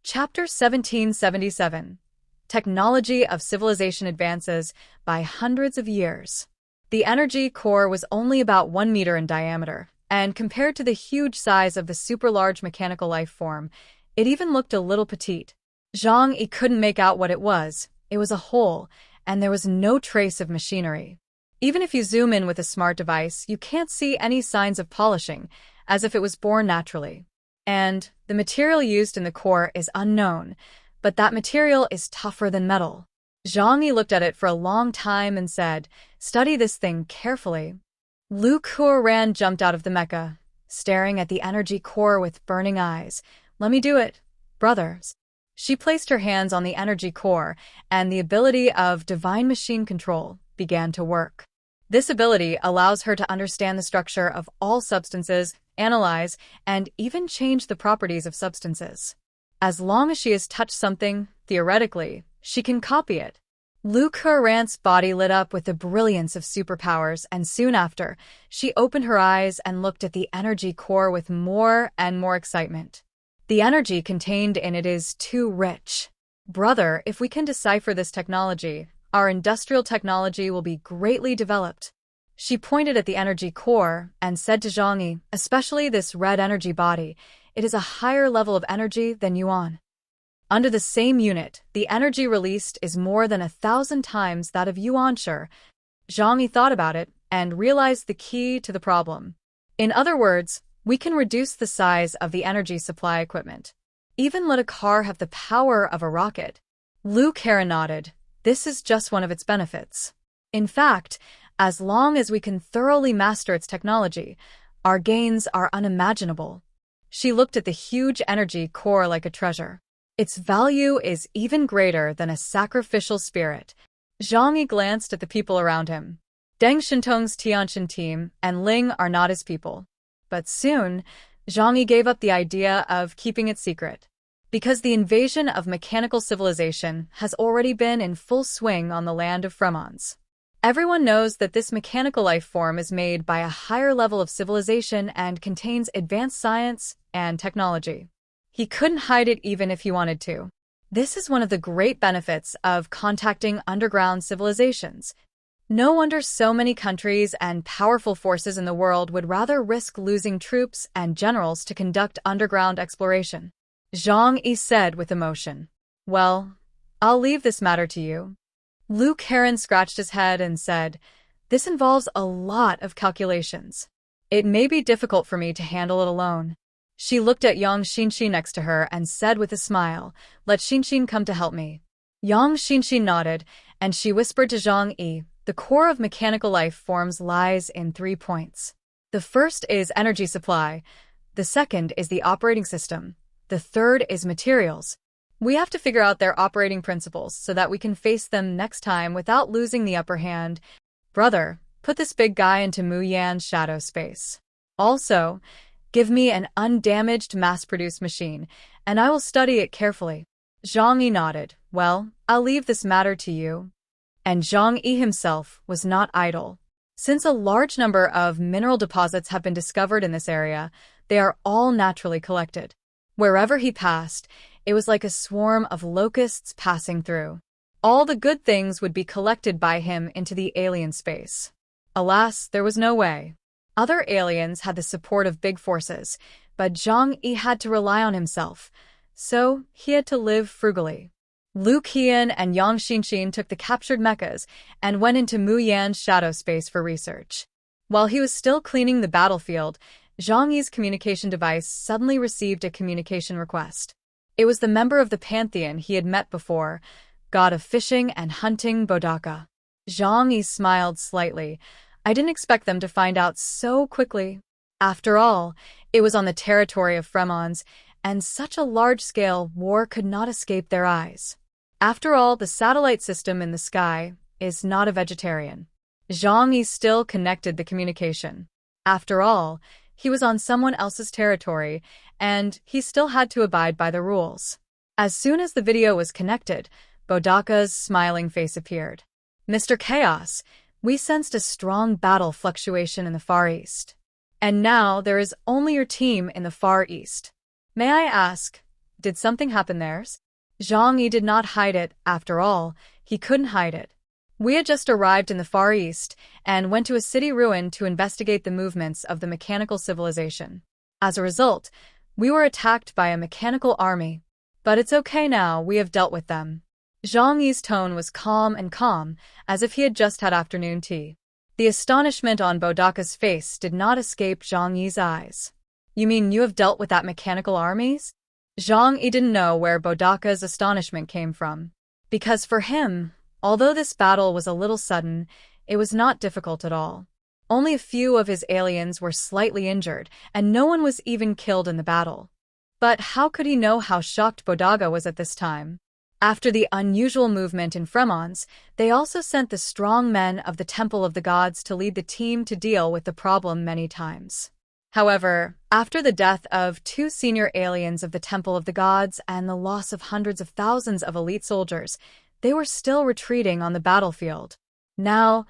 Chapter 1777. Technology of civilization advances by hundreds of years. The energy core was only about 1 meter in diameter, and compared to the huge size of the super-large mechanical life form, it even looked a little petite. Zhang Yi couldn't make out what it was. It was a hole, and there was no trace of machinery. Even if you zoom in with a smart device, you can't see any signs of polishing, as if it was born naturally. And the material used in the core is unknown, but that material is tougher than metal. Zhang Yi looked at it for a long time and said, "Study this thing carefully." Lu Kuoran jumped out of the mecha, staring at the energy core with burning eyes. "Let me do it, brothers." She placed her hands on the energy core, and the ability of divine machine control began to work. This ability allows her to understand the structure of all substances, analyze, and even change the properties of substances. As long as she has touched something, theoretically, she can copy it. Lu Kuoran's body lit up with the brilliance of superpowers, and soon after, she opened her eyes and looked at the energy core with more and more excitement. The energy contained in it is too rich. Brother, if we can decipher this technology, our industrial technology will be greatly developed. She pointed at the energy core and said to Zhang Yi, "Especially this red energy body, it is a higher level of energy than Yuan. Under the same unit, the energy released is more than 1,000 times that of Yuan." Sure. Zhang Yi thought about it and realized the key to the problem. In other words, we can reduce the size of the energy supply equipment. Even let a car have the power of a rocket. Lu Karen nodded. This is just one of its benefits. In fact, as long as we can thoroughly master its technology, our gains are unimaginable. She looked at the huge energy core like a treasure. Its value is even greater than a sacrificial spirit. Zhang Yi glanced at the people around him. Deng Shintong's Tianjin team and Ling are not his people. But soon, Zhang Yi gave up the idea of keeping it secret, because the invasion of mechanical civilization has already been in full swing on the land of Fremons. Everyone knows that this mechanical life form is made by a higher level of civilization and contains advanced science and technology. He couldn't hide it even if he wanted to. This is one of the great benefits of contacting underground civilizations. No wonder so many countries and powerful forces in the world would rather risk losing troops and generals to conduct underground exploration. Zhang Yi said with emotion. "Well, I'll leave this matter to you." Lu Karen scratched his head and said, "This involves a lot of calculations. It may be difficult for me to handle it alone." She looked at Yang Xinxin next to her and said with a smile, "Let Xinxin come to help me." Yang Xinxin nodded, and she whispered to Zhang Yi, "The core of mechanical life forms lies in 3 points. The first is energy supply. The second is the operating system. The third is materials. We have to figure out their operating principles so that we can face them next time without losing the upper hand. Brother, put this big guy into Mu Yan's shadow space. Also, give me an undamaged mass-produced machine, and I will study it carefully." Zhang Yi nodded. "Well, I'll leave this matter to you." And Zhang Yi himself was not idle. Since a large number of mineral deposits have been discovered in this area, they are all naturally collected. Wherever he passed, it was like a swarm of locusts passing through. All the good things would be collected by him into the alien space. Alas, there was no way. Other aliens had the support of big forces, but Zhang Yi had to rely on himself, so he had to live frugally. Lu Qian and Yang Xinxin took the captured mechas and went into Mu Yan's shadow space for research. While he was still cleaning the battlefield, Zhang Yi's communication device suddenly received a communication request. It was the member of the pantheon he had met before, god of fishing and hunting Boda. Zhang Yi smiled slightly. I didn't expect them to find out so quickly. After all, it was on the territory of Fremons, and such a large-scale war could not escape their eyes. After all, the satellite system in the sky is not a vegetarian. Zhang Yi still connected the communication. After all, he was on someone else's territory, and he still had to abide by the rules. As soon as the video was connected, Bodaka's smiling face appeared. "Mr. Chaos, we sensed a strong battle fluctuation in the Far East. And now there is only your team in the Far East. May I ask, Did something happen there? Zhang Yi did not hide it, after all, he couldn't hide it. We had just arrived in the Far East and went to a city ruin to investigate the movements of the mechanical civilization. As a result, we were attacked by a mechanical army. But it's okay now, we have dealt with them. Zhang Yi's tone was calm, as if he had just had afternoon tea. The astonishment on Bodaka's face did not escape Zhang Yi's eyes. You mean you have dealt with that mechanical armies? Zhang Yi didn't know where Bodaka's astonishment came from. Because for him, although this battle was a little sudden, it was not difficult at all. Only a few of his aliens were slightly injured, and no one was even killed in the battle. But how could he know how shocked Bodaka was at this time? After the unusual movement in Fremons, they also sent the strong men of the Temple of the Gods to lead the team to deal with the problem many times. However, after the death of 2 senior aliens of the Temple of the Gods and the loss of hundreds of thousands of elite soldiers, they were still retreating on the battlefield. Now,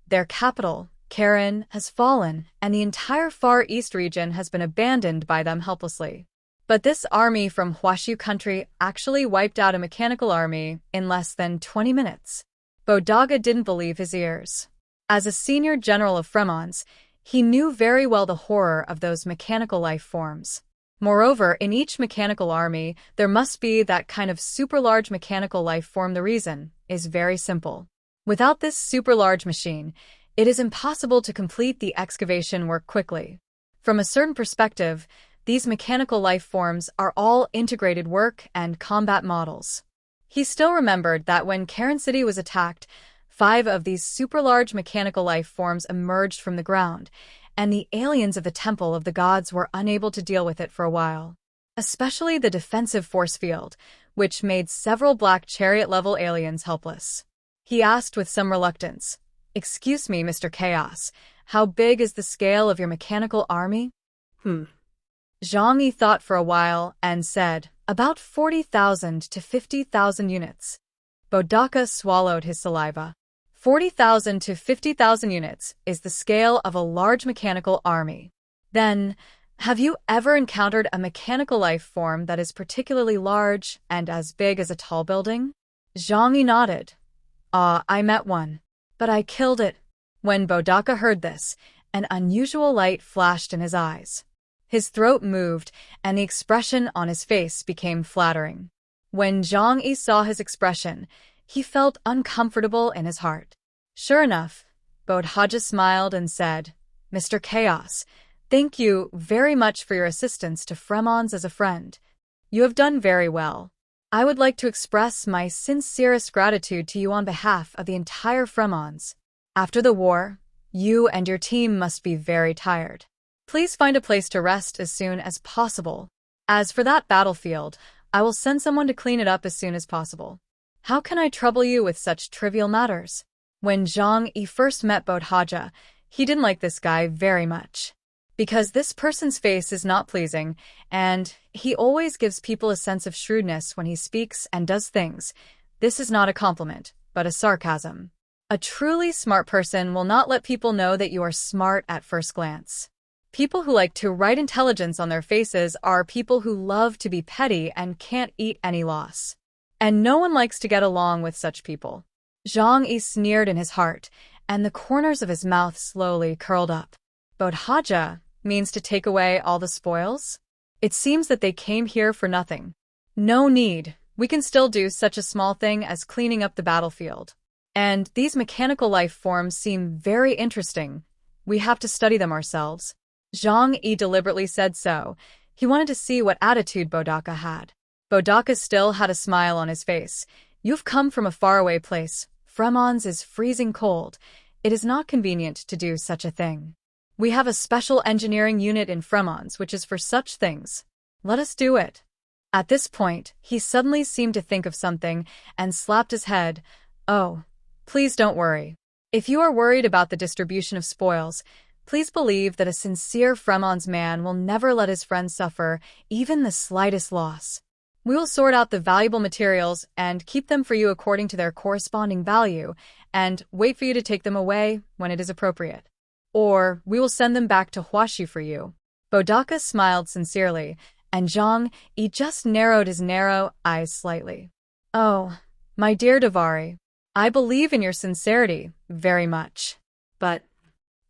their capital, Karen, has fallen, and the entire Far East region has been abandoned by them helplessly. But this army from Huashu country actually wiped out a mechanical army in less than 20 minutes. Bodaka didn't believe his ears. As a senior general of Fremons, he knew very well the horror of those mechanical life forms. Moreover, in each mechanical army, there must be that kind of super-large mechanical life form. The reason is very simple. Without this super-large machine, it is impossible to complete the excavation work quickly. From a certain perspective, these mechanical life forms are all integrated work and combat models. He still remembered that when Karen City was attacked, 5 of these super-large mechanical life forms emerged from the ground, and the aliens of the Temple of the Gods were unable to deal with it for a while. Especially the defensive force field, which made several Black Chariot-level aliens helpless. He asked with some reluctance, "Excuse me, Mr. Chaos, how big is the scale of your mechanical army?" Zhang Yi thought for a while and said, "About 40,000 to 50,000 units." Bodaka swallowed his saliva. 40,000 to 50,000 units is the scale of a large mechanical army. Then, have you ever encountered a mechanical life form that is particularly large and as big as a tall building? Zhang Yi nodded. I met one. But I killed it. When Bodaka heard this, an unusual light flashed in his eyes. His throat moved, and the expression on his face became flattering. When Zhang Yi saw his expression, he felt uncomfortable in his heart. Sure enough, Bodha smiled and said, "Mr. Chaos, thank you very much for your assistance to Fremons as a friend. You have done very well. I would like to express my sincerest gratitude to you on behalf of the entire Fremons. After the war, you and your team must be very tired. Please find a place to rest as soon as possible. As for that battlefield, I will send someone to clean it up as soon as possible. How can I trouble you with such trivial matters?" When Zhang Yi first met Bodha, he didn't like this guy very much. Because this person's face is not pleasing, and he always gives people a sense of shrewdness when he speaks and does things. This is not a compliment, but a sarcasm. A truly smart person will not let people know that you are smart at first glance. People who like to write intelligence on their faces are people who love to be petty and can't eat any loss. And no one likes to get along with such people. Zhang Yi sneered in his heart, and the corners of his mouth slowly curled up. Bodha means to take away all the spoils? It seems that they came here for nothing. No need, we can still do such a small thing as cleaning up the battlefield. And these mechanical life forms seem very interesting. We have to study them ourselves. Zhang Yi deliberately said so. He wanted to see what attitude Bodaka had. Bodaka still had a smile on his face. "You've come from a faraway place. Fremons is freezing cold. It is not convenient to do such a thing. We have a special engineering unit in Fremons which is for such things. Let us do it." At this point, he suddenly seemed to think of something and slapped his head. "Oh, please don't worry. If you are worried about the distribution of spoils, please believe that a sincere Fremons man will never let his friends suffer even the slightest loss. We will sort out the valuable materials and keep them for you according to their corresponding value, and wait for you to take them away when it is appropriate. Or we will send them back to Huashu for you." Bodaka smiled sincerely, and Zhang Yi just narrowed his narrow eyes slightly. "Oh, my dear Davari, I believe in your sincerity very much. But..."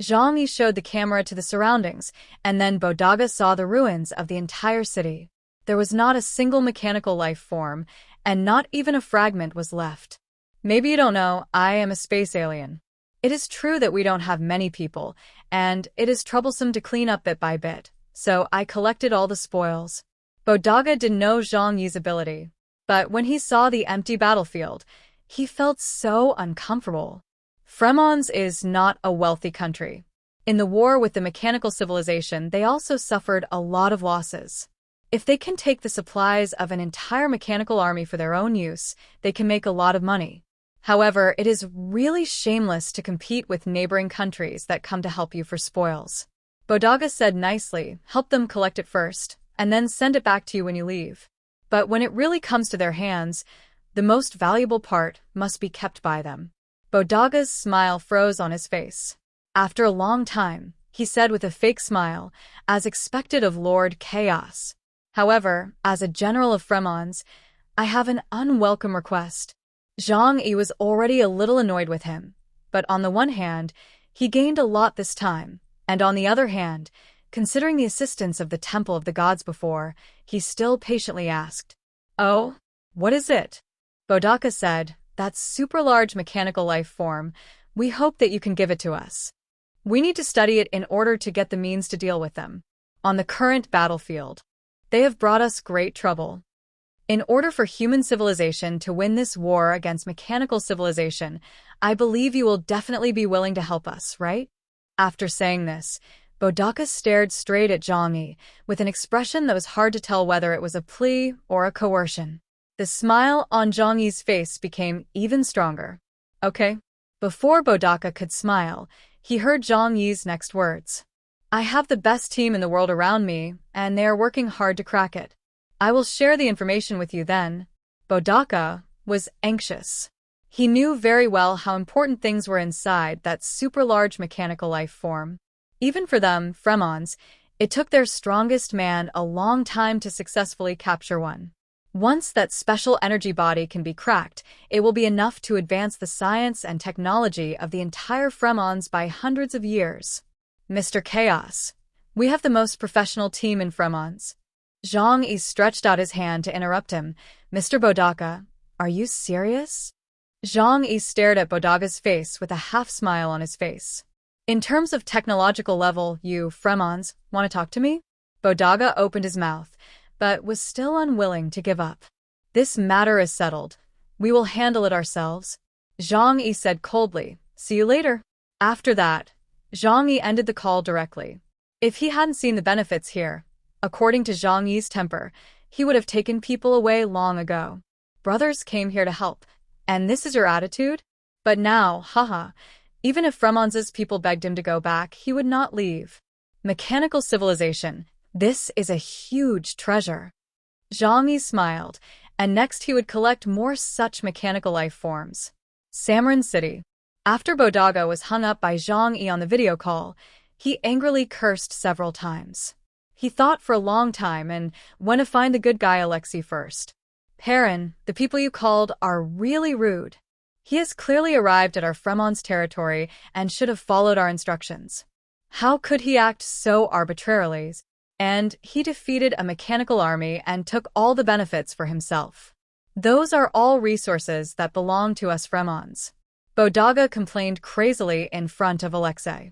Zhang Yi showed the camera to the surroundings, and then Bodaga saw the ruins of the entire city. There was not a single mechanical life form, and not even a fragment was left. "Maybe you don't know, I am a space alien. It is true that we don't have many people, and it is troublesome to clean up bit by bit, so I collected all the spoils." Bodaga didn't know Zhang Yi's ability, but when he saw the empty battlefield, he felt so uncomfortable. Fremons is not a wealthy country. In the war with the mechanical civilization, they also suffered a lot of losses. If they can take the supplies of an entire mechanical army for their own use, they can make a lot of money. However, it is really shameless to compete with neighboring countries that come to help you for spoils. Bodaga said nicely, "Help them collect it first, and then send it back to you when you leave. But when it really comes to their hands, the most valuable part must be kept by them." Bodaga's smile froze on his face. After a long time, he said with a fake smile, as expected of Lord Chaos, "However, as a general of Fremons, I have an unwelcome request." Zhang Yi was already a little annoyed with him, but on the one hand, he gained a lot this time, and on the other hand, considering the assistance of the Temple of the Gods before, he still patiently asked, "Oh, what is it?" Bodaga said, "That super-large mechanical life form, we hope that you can give it to us. We need to study it in order to get the means to deal with them. On the current battlefield, they have brought us great trouble. In order for human civilization to win this war against mechanical civilization, I believe you will definitely be willing to help us, right?" After saying this, Bodaga stared straight at Zhang Yi, with an expression that was hard to tell whether it was a plea or a coercion. The smile on Zhang Yi's face became even stronger. "Okay." Before Bodaga could smile, he heard Zhang Yi's next words. "I have the best team in the world around me, and they are working hard to crack it. I will share the information with you then." Bodaga was anxious. He knew very well how important things were inside that super-large mechanical life form. Even for them, Fremons, it took their strongest man a long time to successfully capture one. Once that special energy body can be cracked, it will be enough to advance the science and technology of the entire Fremons by hundreds of years. "Mr. Chaos, we have the most professional team in Fremons." Zhang Yi stretched out his hand to interrupt him. "Mr. Bodaga, are you serious?" Zhang Yi stared at Bodaga's face with a half-smile on his face. "In terms of technological level, you, Fremons, want to talk to me?" Bodaga opened his mouth, but was still unwilling to give up. "This matter is settled. We will handle it ourselves," Zhang Yi said coldly. "See you later." After that, Zhang Yi ended the call directly. If he hadn't seen the benefits here, according to Zhang Yi's temper, he would have taken people away long ago. Brothers came here to help, and this is your attitude? But now, haha, even if Fremons' people begged him to go back, he would not leave. Mechanical civilization. This is a huge treasure. Zhang Yi smiled, and next he would collect more such mechanical life forms. Samran City. After Bodaga was hung up by Zhang Yi on the video call, he angrily cursed several times. He thought for a long time and went to find the good guy Alexei first. "Perrin, the people you called are really rude. He has clearly arrived at our Fremons territory and should have followed our instructions. How could he act so arbitrarily? And he defeated a mechanical army and took all the benefits for himself. Those are all resources that belong to us Fremons." Bodaga complained crazily in front of Alexei.